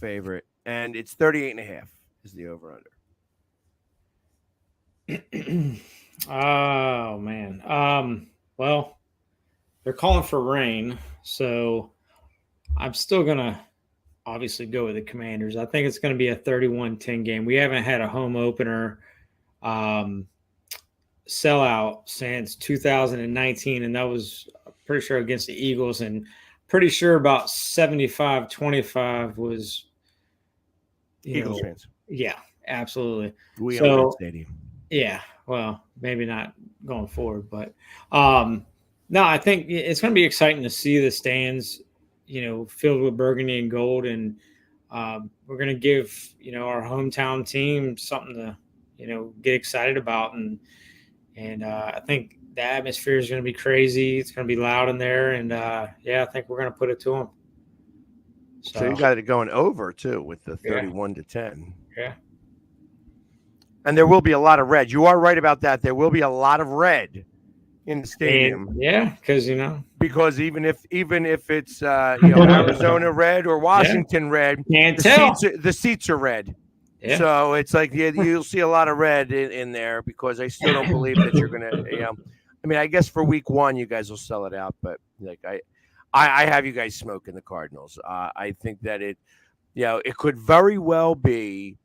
favorite. And it's 38.5 is the over-under. Oh, man. Well, they're calling for rain, so I'm still going to obviously go with the Commanders. I think it's going to be a 31-10 game. We haven't had a home opener sellout since 2019, and that was pretty sure against the Eagles, and pretty sure about 75-25 was Eagles fans. Yeah, absolutely. We own that stadium. Yeah, well, maybe not going forward, but no, I think it's going to be exciting to see the stands, filled with burgundy and gold, and we're going to give our hometown team something to get excited about, and I think the atmosphere is going to be crazy. It's going to be loud in there, and I think we're going to put it to them. So you got it going over too with the 31-10. Yeah. And there will be a lot of red. You are right about that. There will be a lot of red in the stadium. Because even if it's Arizona red or Washington red, the seats are red. Yeah. So it's like you'll see a lot of red in there because I still don't believe that you're gonna. I mean, I guess for week 1 you guys will sell it out, but like I have you guys smoking the Cardinals. I think that it could very well be.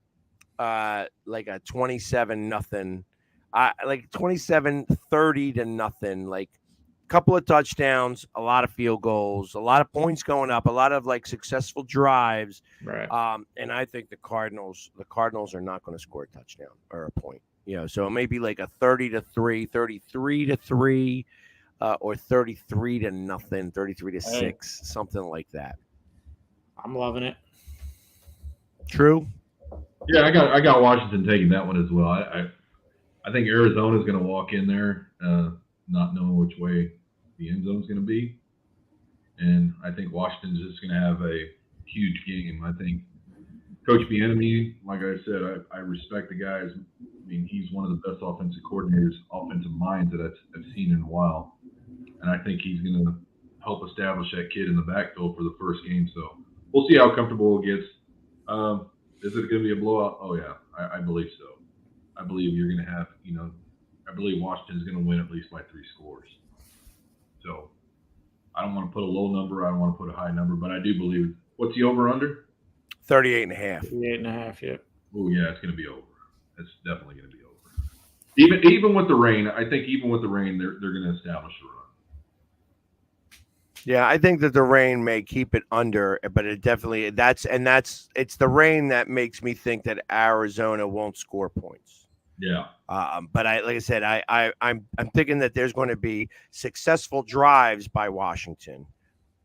Like a 27-0, like 27-30-0, like a couple of touchdowns, a lot of field goals, a lot of points going up, a lot of like successful drives. Right. And I think the Cardinals are not going to score a touchdown or a point. So it may be like a 30-3, 33-3, or 33-0, 33-6, something like that. I'm loving it. True. Yeah, I got Washington taking that one as well. I think Arizona's going to walk in there not knowing which way the end zone's going to be, and I think Washington's just going to have a huge game. I think Coach Bieniemy, like I said, I respect the guys. I mean, he's one of the best offensive coordinators, offensive minds that I've seen in a while, and I think he's going to help establish that kid in the backfield for the first game. So we'll see how comfortable it gets. Is it going to be a blowout? Oh, yeah, I believe so. I believe you're going to have, I believe Washington's going to win at least by 3 scores. So I don't want to put a low number. I don't want to put a high number, but I do believe. What's the over-under? 38.5. 38.5. Yep. Oh yeah, it's going to be over. It's definitely going to be over. Even with the rain, I think even with the rain, they're going to establish a run. Yeah, I think that the rain may keep it under, but it definitely it's the rain that makes me think that Arizona won't score points. Yeah. But like I said, I'm thinking that there's going to be successful drives by Washington,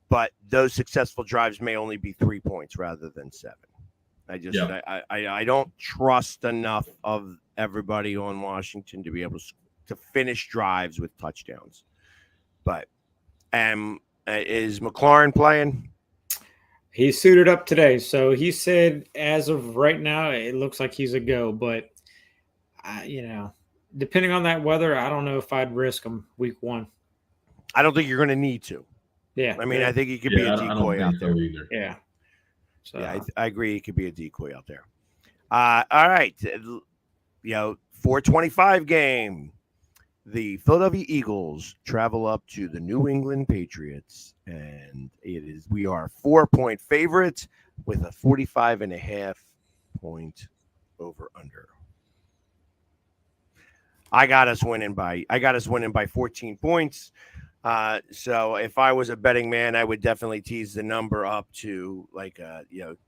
but those successful drives may only be 3 points rather than 7. I don't trust enough of everybody on Washington to be able to finish drives with touchdowns. But is McLaurin playing? He suited up today, so he said as of right now, it looks like he's a go. But depending on that weather, I don't know if I'd risk him week 1. I don't think you're going to need to. Yeah, I mean, I think he could be a decoy out there. Either. Yeah. So, yeah, I agree. He could be a decoy out there. All right. 425 game. The Philadelphia Eagles travel up to the New England Patriots, and we are 4-point favorites with a 45.5 point over under. I got us winning by 14 points. So if I was a betting man, I would definitely tease the number up to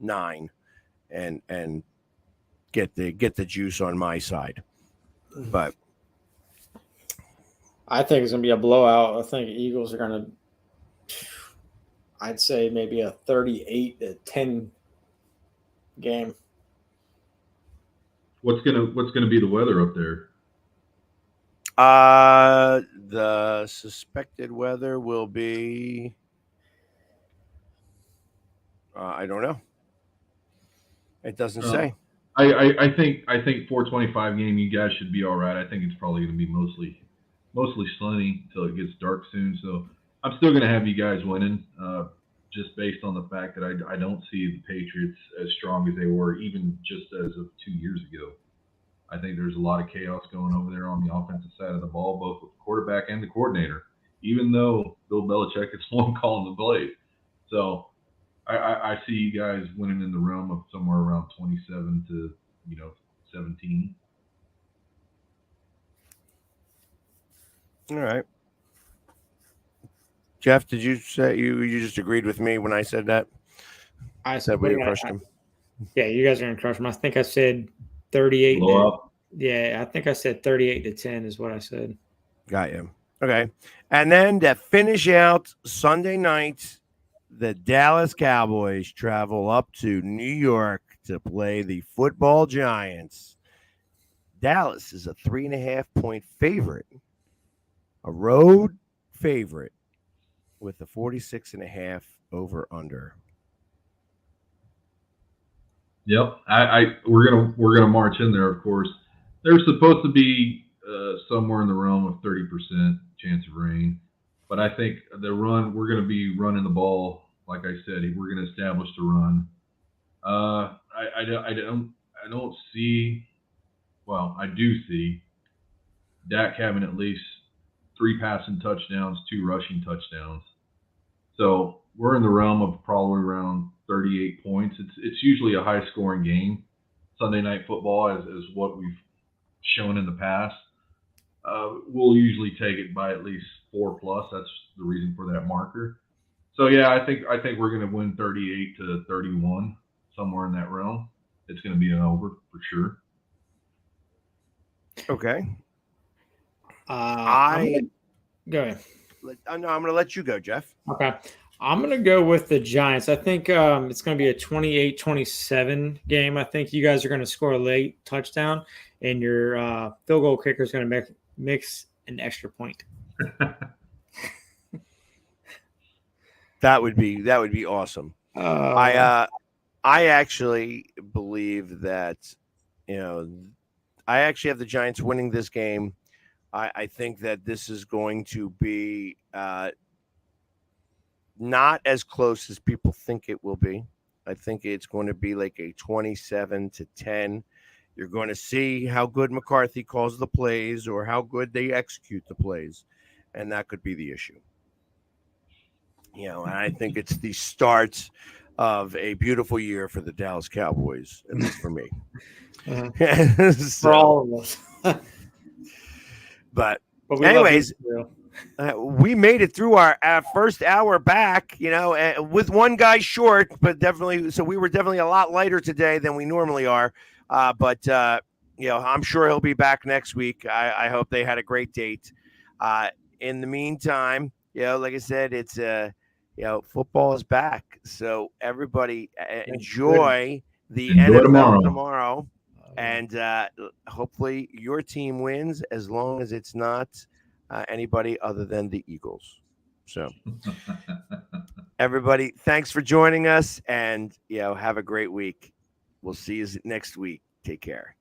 9 and get the juice on my side. But I think it's going to be a blowout. I think Eagles are going to, I'd say maybe a 38-10 game. What's gonna be the weather up there? The suspected weather will be I don't know. It doesn't say. I think 425 game, you guys should be all right. I think it's probably going to be mostly sunny until it gets dark soon. So I'm still going to have you guys winning, just based on the fact that I don't see the Patriots as strong as they were even just as of 2 years ago. I think there's a lot of chaos going over there on the offensive side of the ball, both with the quarterback and the coordinator, even though Bill Belichick is the one calling the plays. So I see you guys winning in the realm of somewhere around 27 to 17. All right. Jeff, did you say you just agreed with me when I said that? I said we crushed him. Yeah, you guys are going to crush him. I think I said 38. Yeah, I think I said 38-10 is what I said. Got you. Okay. And then to finish out Sunday night, the Dallas Cowboys travel up to New York to play the football Giants. Dallas is a 3.5-point favorite, a road favorite with a 46.5 over under. Yep, we're gonna march in there. Of course, there's supposed to be somewhere in the realm of 30% chance of rain, but I think we're gonna be running the ball. Like I said, we're gonna establish the run. I don't see. Well, I do see Dak having at least 3 passing touchdowns, 2 rushing touchdowns. So we're in the realm of probably around 38 points. It's usually a high-scoring game. Sunday Night Football, as what we've shown in the past, we'll usually take it by at least 4+. That's the reason for that marker. So yeah, I think we're going to win 38-31, somewhere in that realm. It's going to be an over for sure. Okay. Go ahead. No, I'm going to let you go, Jeff. Okay. I'm going to go with the Giants. I think it's going to be a 28-27 game. I think you guys are going to score a late touchdown, and your field goal kicker is going to mix an extra point. That would be awesome. I actually believe that, I actually have the Giants winning this game. I think that this is going to be not as close as people think it will be. I think it's going to be like a 27-10. You're going to see how good McCarthy calls the plays or how good they execute the plays, and that could be the issue. And I think it's the start of a beautiful year for the Dallas Cowboys, at least for me. For all of us. But we anyways, love you, we made it through our first hour back, with one guy short, but definitely. So we were definitely a lot lighter today than we normally are. But I'm sure he'll be back next week. I hope they had a great date. In the meantime, like I said, it's football is back. So everybody enjoy the NFL tomorrow. And hopefully your team wins, as long as it's not anybody other than the Eagles. So everybody, thanks for joining us, and have a great week. We'll see you next week. Take care.